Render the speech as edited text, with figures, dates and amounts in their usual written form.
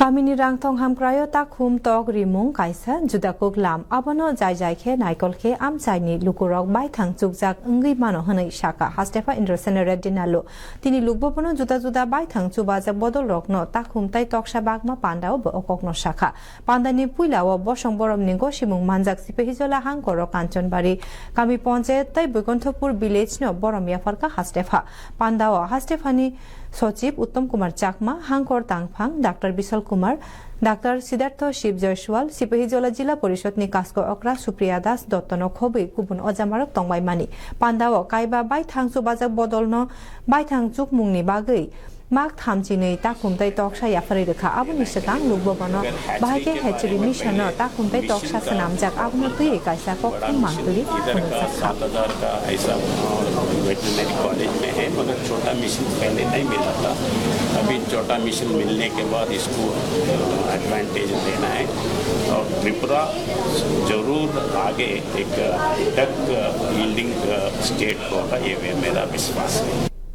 Kamini rang thong ham krayo tak hum tok rimung kaisa judakuk lam abono jai jai khe naikol khe am chaini lukurok bai thang chukjak ungui mano hanai shaka hastefa indrasena redinalo tini lukbopono juda juda bai thang chubajak bodol rokno tak hum tai toksa bagma pandao bo okokno shaka pandani puilao bosong borom ningo simung manjak sipehijola hangkoro kanchanbari kami panchayat tai boikonthopur village no boromia farka hastefa pandao hastefani সচিব Uttam Kumar Chakma হাংকর তাংফাং doctor বিশাল Kumar doctor Siddharth Shiva Jaiswal Sepahijala জিলা পরিষদনি cask অকরা Supriya Das দত্তন খবৈ গুবুন অজামারক তংবাইমানি পান্দাও কাইবা বাইথাং সুবাজাক বদলनो বাইথাं চুক মুংनि बागै माग थामजिनै ताकुमताय तकसा याफारि रेखा आबुनि सिगां लुकबोनो बाहायके हेचुरि mission ताकुमताय तकसा सनामजाक आबुनो तुइ कायसा कखम मांगतुरि 7,000 का ऐसा veterinary college में है मगर छोटा मिशन पहले नहीं मिला था अभी छोटा मिशन मिलने के बाद इसको एडवांटेज लेना है और त्रिपुरा जरूर आगे एक डक यील्डिंग स्टेट होगा ये मेरा विश्वास है।